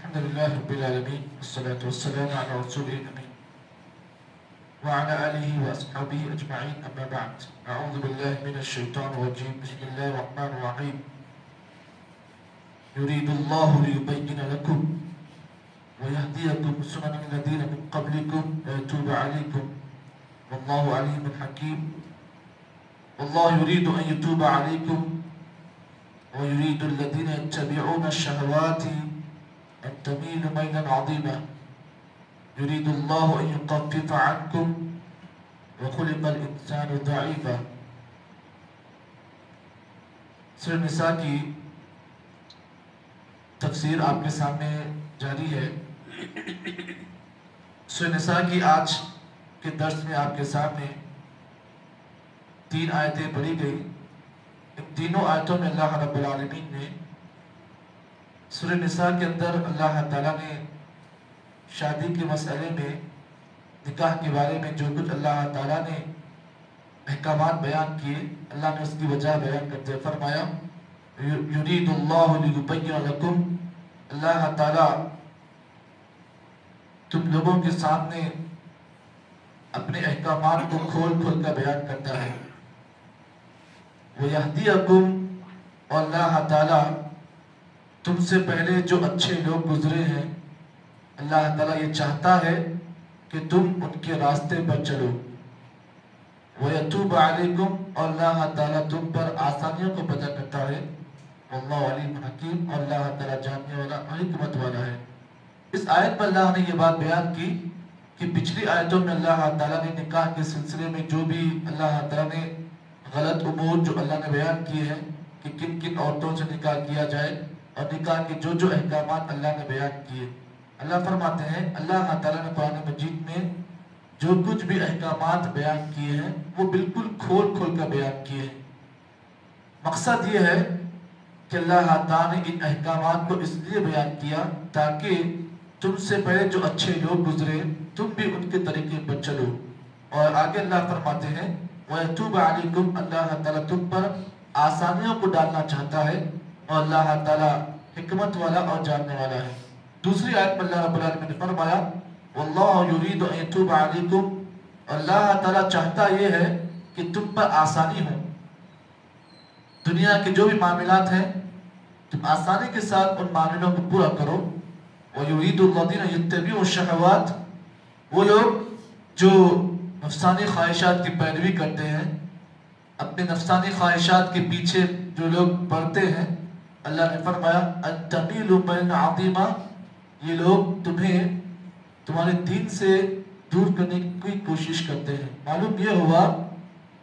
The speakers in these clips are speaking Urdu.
الحمد لله رب العالمين والصلاة والسلام على رسوله الأمين وعلى آله وأصحابه أجمعين أما بعد أعوذ بالله من الشيطان الرجيم بسم الله الرحمن الرحيم يريد الله ليبين لكم ويهديكم سنن الذين من قبلكم ويتوب عليكم والله عليم حكيم والله يريد أن يتوب عليكم ويريد الذين يتبعون الشهوات أن تميلوا ميلا عظيما يريد الله أن يخفف عنكم وخلق الإنسان ضعيفا. سورہ نساء کی تفسیر آپ کے سامنے جاری ہے. سورہ نساء کی آج کے درس میں آپ کے سامنے 3 آیتیں پڑھی گئی. ان تینوں آیتوں میں اللہ رب العالمین نے سورہ نساء کے اندر اللہ تعالیٰ نے شادی کے مسئلے میں نکاح کے بارے میں جو کچھ اللہ تعالیٰ نے احکامات بیان کیے اللہ نے اس کی وجہ بیان کرتے فرمایا یرید اللہ لیبین لکم. اللہ تعالیٰ تم لوگوں کے سامنے اپنے احکامات کو کھول کھول کر بیان کرتا ہے. وَيَهْدِيَكُمْ. اور اللہ تعالیٰ تم سے پہلے جو اچھے لوگ گزرے ہیں اللہ تعالیٰ یہ چاہتا ہے کہ تم ان کے راستے پر چلو. وَيَتُوبَ عَلَيْكُمْ. اور اللہ تعالیٰ تم پر آسانیوں کو پیدا کرتا ہے. واللہ علیم حکیم. اور اللہ تعالیٰ جاننے والا حکمت والا ہے. اس آیت پر اللہ نے یہ بات بیان کی کہ پچھلی آیتوں میں اللہ تعالیٰ نے نکاح کے سلسلے میں جو بھی اللہ تعالیٰ نے غلط امور جو اللہ نے بیان کیے ہیں کہ کن کن عورتوں سے نکاح کیا جائے اور نکاح کے جو جو احکامات اللہ نے بیان کیے اللہ فرماتے ہیں اللہ تعالیٰ نے قرآن مجید میں جو کچھ بھی احکامات بیان کیے ہیں وہ بالکل کھول کھول کر بیان کیے ہیں. مقصد یہ ہے کہ اللہ تعالیٰ نے ان احکامات کو اس لیے بیان کیا تاکہ تم سے پہلے جو اچھے لوگ گزرے تم بھی ان کے طریقے پر چلو. اور آگے اللہ فرماتے ہیں وَيَتُوبَ عَلَيْكُمْ. اللہ تعالیٰ تم پر آسانیوں کو ڈالنا چاہتا ہے اور اللہ تعالیٰ حکمت والا اور جاننے والا ہے. دوسری آیت میں اللہ رب العالمین نے فرمایا وَاللَّهُ يُرِيدُ أَن يَتُوبَ عَلَيْكُمْ. اللہ تعالیٰ چاہتا یہ ہے کہ تم پر آسانی ہو. دنیا کے جو بھی معاملات ہیں تم آسانی کے ساتھ ان معاملوں کو پورا کرو. وَيُرِيدُ الَّذِينَ يَتَّبِعُونَ الشَّهَوَاتِ. وہ لوگ جو نفسانی خواہشات کی پیروی کرتے ہیں اپنے نفسانی خواہشات کے پیچھے جو لوگ پڑھتے ہیں اللہ نے فرمایا أَن تَمِيلُوا مَيْلًا عَظِيمًا. یہ لوگ تمہیں تمہارے دین سے دور کرنے کی کوشش کرتے ہیں. معلوم یہ ہوا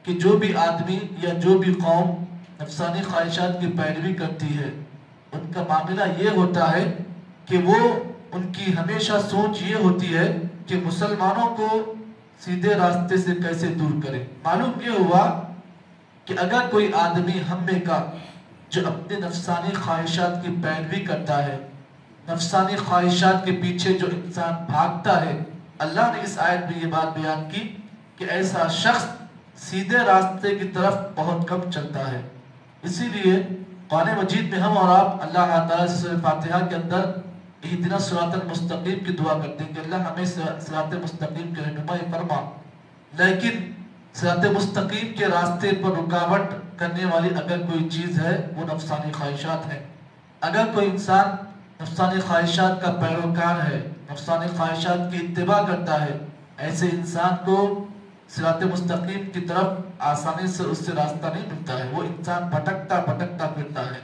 کہ جو بھی آدمی یا جو بھی قوم نفسانی خواہشات کی پیروی کرتی ہے ان کا معاملہ یہ ہوتا ہے کہ وہ ان کی ہمیشہ سوچ یہ ہوتی ہے کہ مسلمانوں کو سیدھے راستے سے کیسے دور کرے. معلوم یہ ہوا کہ اگر کوئی آدمی ہمیں کا جو اپنے نفسانی خواہشات کی پیروی کرتا ہے نفسانی خواہشات کے پیچھے جو انسان بھاگتا ہے اللہ نے اس آیت میں یہ بات بیان کی کہ ایسا شخص سیدھے راستے کی طرف بہت کم چلتا ہے. اسی لیے قرآن مجید میں ہم اور آپ اللہ تعالیٰ سے سورہ فاتحہ کے اندر اہدنا الصراط المستقیم کی دعا کرتے ہیں کہ اللہ ہمیں صراط مستقیم کی رہنمائی فرما. لیکن صراط مستقیم کے راستے پر رکاوٹ کرنے والی اگر کوئی چیز ہے وہ نفسانی خواہشات ہے. اگر کوئی انسان نفسانی خواہشات کا پیروکار ہے نفسانی خواہشات کی اتباع کرتا ہے ایسے انسان کو صراط مستقیم کی طرف آسانی سے اس سے راستہ نہیں ملتا ہے. وہ انسان بھٹکتا بھٹکتا پھرتا ہے.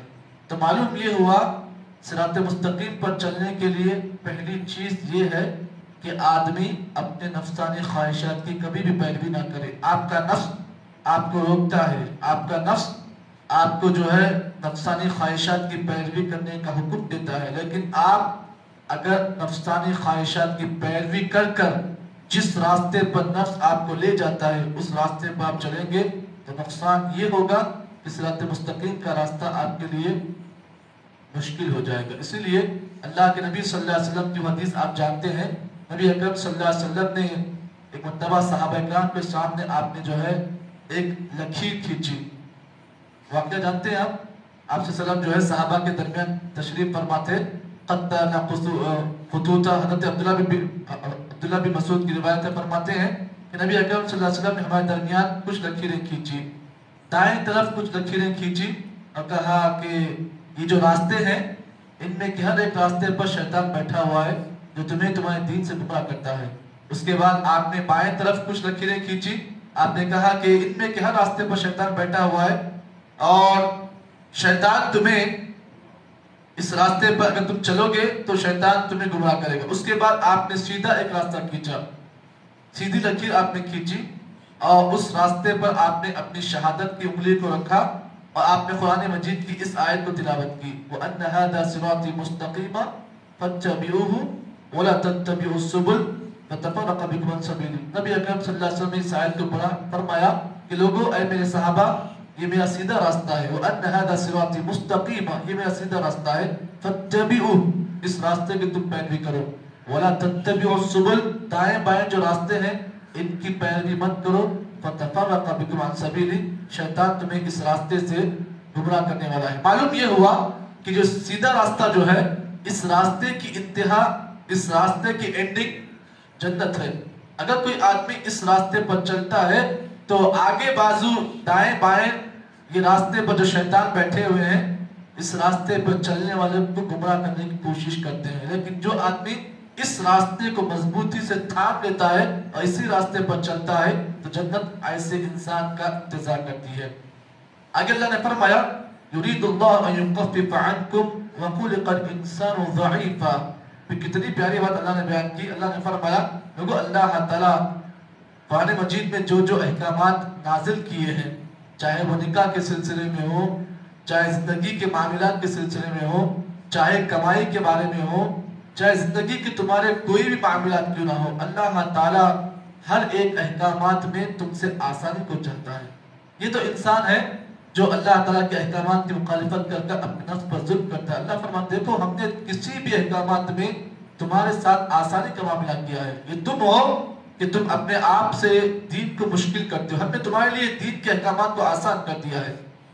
تو معلوم یہ ہوا صراط مستقیم پر چلنے کے لیے پہلی چیز یہ ہے کہ آدمی اپنے نفسانی خواہشات کی کبھی بھی پیروی نہ کرے. آپ کا نفس آپ کو روکتا ہے. آپ کا نفس آپ کو جو ہے نفسانی خواہشات کی پیروی کرنے کا حکم دیتا ہے. لیکن آپ اگر نفسانی خواہشات کی پیروی کر کر جس راستے پر نفس آپ کو لے جاتا ہے اس راستے پر آپ چلیں گے تو نقصان یہ ہوگا کہ صراط مستقیم کا راستہ آپ کے لیے مشکل ہو جائے گا. اسی لیے اللہ کے نبی صلی اللہ علیہ وسلم کی حدیث آپ جانتے ہیں. نبی اکرم صلی اللہ علیہ وسلم نے ایک مرتبہ صحابہ کرام کے سامنے آپ نے جو ہے ایک لکیر کھینچی. واقعہ جانتے ہیں آپ سے سلام جو ہے صحابہ کے درمیان تشریف فرما تھے. قد نقص خطوطا. حضرت عبداللہ بن مسعود کی روایت ہے، فرماتے ہیں کہ نبی اکرم صلی اللہ علیہ وسلم نے ہمارے درمیان کچھ لکیریں کھینچی، دائیں طرف کچھ لکیریں کھینچی اور کہا کہ یہ جو راستے ہیں ان میں کہ ہر ایک راستے پر شیطان بیٹھا ہوا ہے جو تمہیں تمہارے دین سے گمراہ کرتا ہے. اس کے بعد آپ نے بائیں طرف کچھ لکیریں کھینچی، آپ نے کہا کہ ان میں کہ ہر راستے پر شیطان بیٹھا ہوا ہے اور شیطان تمہیں اس راستے پر اگر تم چلو گے تو شیطان تمہیں گمراہ کرے گا. اس کے بعد آپ نے سیدھا ایک راستہ کھینچا، سیدھی لکیر آپ نے کھینچی اور اس راستے پر آپ نے اپنی شہادت کی انگلی کو رکھا اور آپ نے قرآن مجید کی اس آیت کو تلاوت کی، وَأَنَّ هَذَا صِرَاطِي مُسْتَقِيمًا فَاتَّبِعُوهُ وَلَا تَتَّبِعُوا السُّبُلَ فَتَفَرَّقَ بِكُمْ عَنْ سَبِيلِهِ. نبی اکرم صلی اللہ علیہ وسلم نے اس آیت کو پڑھا، فرمایا کہ لوگو اے میرے صحابہ یہ میرا سیدھا راستہ ہے، وَأَنَّ هَذَا صِرَاطِي مُسْتَقِيمًا یہ میرا سیدھا راستہ ہے، فَاتَّبِعُوهُ اس راستے کے تم پیروی کرو، وَلَا تَتَّبِعُوا السُّبُلَ دائیں بائیں جو راستے ہیں ان کی پیروی مت کرو، فَتَفَرَّقَ بِكُمْ عَنْ سَبِيلِهِ شیطان تمہیں اس راستے سے گمراہ کرنے والا ہے. معلوم یہ ہوا کہ جو سیدھا راستہ جو ہے اس راستے کی انتہا، اس راستے کی اینڈنگ جنت ہے. اگر کوئی آدمی اس راستے پر چلتا ہے تو آگے بازو دائیں بائیں یہ راستے پر جو شیطان بیٹھے ہوئے ہیں اس راستے پر چلنے والے کو گمراہ کرنے کی کوشش کرتے ہیں. لیکن جو آدمی اس راستے کو مضبوطی سے تھام لیتا ہے اور اسی راستے پر چلتا ہے تو جنت ایسے انسان کا انتظار کرتی ہے. آگے اللہ نے فرمایا یرید اللہ ان یخفف عنکم وخلق الانسان ضعیفا. کتنی پیاری بات اللہ نے بیان کی. اللہ نے فرمایا لوگو اللہ تعالیٰ قرآن مجید میں جو جو احکامات نازل کیے ہیں، چاہے وہ نکاح کے سلسلے میں ہو، چاہے زندگی کے معاملات کے سلسلے میں ہو، چاہے کمائی کے بارے میں ہو، چاہے زندگی کے تمہارے کوئی بھی معاملات کیوں نہ ہو، اللہ تعالیٰ ہر ایک احکامات میں تم سے آسانی کو چاہتا ہے. یہ تو انسان ہے جو اللہ تعالیٰ کے احکامات کی مخالفت کر کر اپنے نفس پر ظلم کرتا ہے. اللہ فرماتا ہے دیکھو ہم نے کسی بھی احکامات میں تمہارے ساتھ آسانی کا معاملہ کیا ہے. یہ تم ہو کہ تم اپنے آپ سے دین کو مشکل کرتے ہو. ہم نے تمہارے لیے دین کے احکامات کو آسان کر دیا ہے،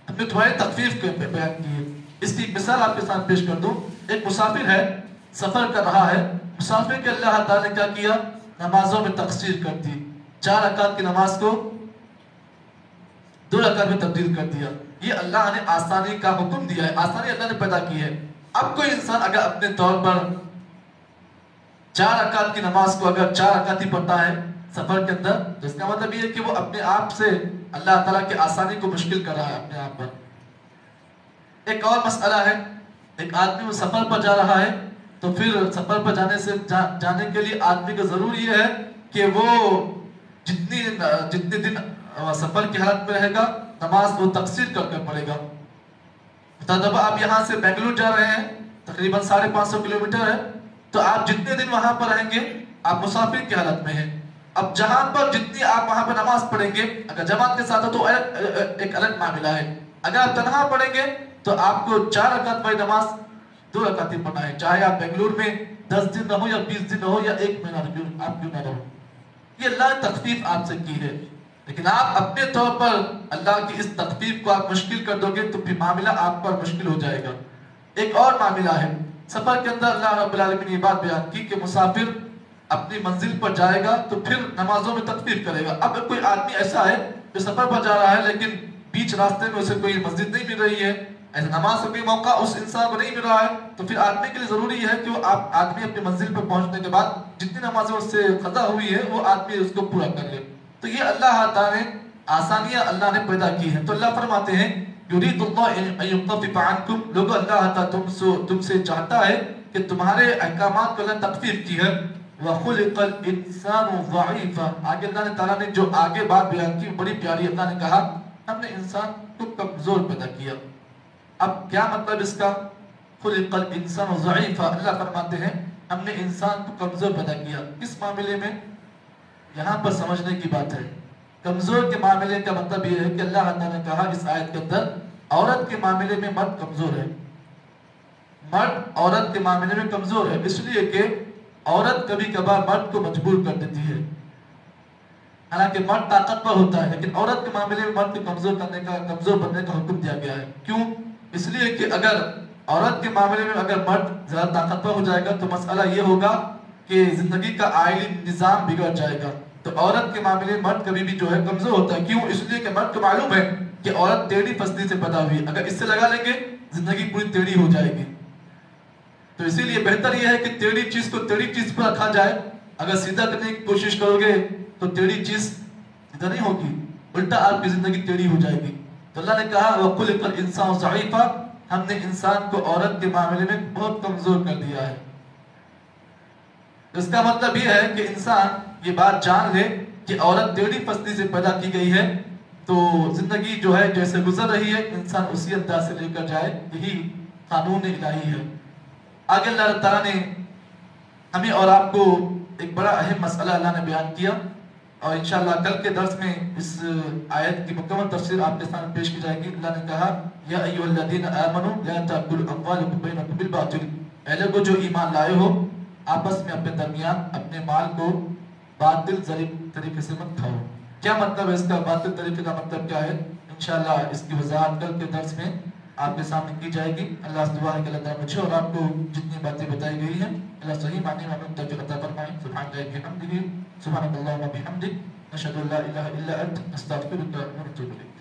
ہم نے تمہاری تخفیف کے بیان کی ہے. اس کی مثال آپ کے ساتھ پیش کر دوں. ایک مسافر ہے، سفر کر رہا ہے. مسافر کے اللہ تعالیٰ نے کیا کیا؟ نمازوں میں تقصیر کر دی. 4 رکعت کی نماز کو 2 رکعت میں تبدیل کر دیا. یہ اللہ نے آسانی کا حکم دیا ہے، آسانی اللہ نے پیدا کی ہے. اب کوئی انسان اگر اپنے طور پر 4 رکعت کی نماز کو اگر 4 رکعت ہی پڑھتا ہے سفر کے اندر تو اس کا مطلب یہ ہے کہ وہ اپنے آپ سے اللہ تعالیٰ کی آسانی کو مشکل کر رہا ہے اپنے آپ پر. ایک اور مسئلہ ہے، ایک آدمی وہ سفر پر جا رہا ہے تو پھر سفر پر جانے کے لیے آدمی کو ضروری یہ ہے کہ وہ جتنے دن سفر کی حالت میں رہے گا نماز وہ تقصیر کر کر پڑے گا. تب آپ یہاں سے بنگلور جا رہے ہیں، تقریباً 550 کلومیٹر ہے، تو آپ جتنے دن وہاں پر رہیں گے آپ مسافر کی حالت میں ہیں. اب جہاں پر جتنی آپ وہاں پر نماز پڑھیں گے اگر جماعت کے ساتھ ہو تو ایک الگ معاملہ ہے. اگر آپ تنہا پڑھیں گے تو آپ کو 4 رکعت والی نماز 2 رکعت ہی پڑھنا ہے، چاہے آپ بنگلور میں 10 دن رہو یا 20 دن رہو یا 1 مہینہ آپ کیوں نہ رہو. یہ اللہ نے تخفیف آپ سے کی ہے، لیکن آپ اپنے طور پر اللہ کی اس تخفیف کو آپ مشکل کر دو گے تو پھر معاملہ آپ پر مشکل ہو جائے گا. ایک اور معاملہ ہے، سفر کے اندر اللہ رب العالمین نے یہ بات بیان کی کہ مسافر اپنی منزل پر جائے گا تو پھر نمازوں میں تخفیف کرے گا. اب کوئی آدمی ایسا ہے جو سفر پر جا رہا ہے لیکن بیچ راستے میں اسے کوئی مسجد نہیں مل رہی ہے، ایسے نماز کا کوئی موقع اس انسان کو نہیں مل رہا ہے، تو پھر آدمی کے لیے ضروری ہے کہ وہ آدمی اپنی منزل پر پہنچنے کے بعد جتنی نمازیں اس سے قضا ہوئی ہے وہ آدمی اس کو پورا کر لے. تو یہ اللہ تعالیٰ نے آسانیاں اللہ نے پیدا کی ہیں. تو اللہ فرماتے ہیں یرید اللہ ان یخفف عنکم، لوگوں اللہ تعالیٰ تم سے چاہتا ہے کہ تمہارے احکامات کو اللہ نے تخفیف کی ہے. وَخُلِقَ الْإِنسَانُ ضَعِيفًا، آگے اللہ تعالیٰ نے جو آگے بات بیان کی بڑی پیاری. اللہ نے کہا ہم نے انسان کو کمزور پیدا کیا. اب کیا مطلب اس کا؟ خُلِقَ الْإِنسَانُ ضَعِيفًا، اللہ فرماتے ہیں ہم نے انسان کو کمزور پیدا کیا. کس معاملے میں؟ یہاں پر سمجھنے کی بات ہے. کمزور کے معاملے کا مطلب یہ ہے کہ اللہ تعالیٰ نے کہا اس آیت کے اندر عورت کے معاملے میں مرد کمزور ہے. مرد عورت کے معاملے میں کمزور ہے اس لیے کہ عورت کبھی کبھار مرد کو مجبور کر دیتی ہے. حالانکہ مرد طاقتور ہوتا ہے لیکن عورت کے معاملے میں مرد کو کمزور بننے کا حکم دیا گیا ہے. کیوں؟ اس لیے کہ اگر عورت کے معاملے میں اگر مرد زیادہ طاقتور ہو جائے گا تو مسئلہ یہ ہوگا کہ زندگی کا آئلی نظام بگڑ جائے گا. تو عورت کے معاملے میں مرد کبھی بھی جو ہے کمزور ہوتا ہے. کیوں؟ اس لیے کہ مرد کو معلوم ہے کہ عورت ٹیڑھی پسلی سے پیدا ہوئی ہے, اگر اس سے لگا لیں گے زندگی پوری ٹیڑھی ہو جائے گی. تو اسی لیے بہتر یہ ہے کہ ٹیڑھی چیز کو ٹیڑھی چیز پر رکھا جائے. اگر سیدھا کرنے کی کوشش کرو گے تو ٹیڑھی چیز سیدھا نہیں ہوگی, الٹا آپ کی زندگی ٹیڑھی ہو جائے گی. تو اللہ نے کہا وَخُلِقَ الْإِنسَانُ ضَعِيفًا, ہم نے انسان کو عورت کے معاملے میں بہت کمزور کر دیا ہے. اس کا مطلب یہ ہے کہ انسان یہ بات جان لے کہ عورت ٹیڑھی پسلی سے پیدا کی گئی ہے, تو زندگی جو ہے جیسے گزر رہی ہے انسان اسی انداز سے لے کر جائے. یہی قانون الہی ہے. آگے اللہ تعالیٰ نے ہمیں اور آپ کو ایک بڑا اہم مسئلہ اللہ نے بیان کیا, اور انشاءاللہ کل کے درس میں اس آیت کی مکمل تفسیر آپ کے سامنے پیش کی جائے گی. اللہ نے کہا یا ایھا الذین آمنوا لا تأکلوا اموالکم بینکم بالباطل, اے لوگو جو ایمان لائے ہو آپس میں اپنے درمیان اپنے مال کو باطل طریقے سے مت کھاؤ. کیا مطلب ہے اس کا؟ باطل طریقے کا مطلب کیا ہے؟ انشاءاللہ اس کی وضاحت کل کے درس میں آپ کے سامنے کی جائے گی. اللہ سبحانہ و تعالیٰ مجھے اور آپ کو جتنی باتیں بتائی گئی ہیں اللہ صحیح معنی میں ہمیں توفیق عطا فرمائے. سبحان اللہ بحمدہ, سبحان اللہ و بحمدہ, نشہد ان لا الہ الا انت, نستغفرک و نتوب الیک.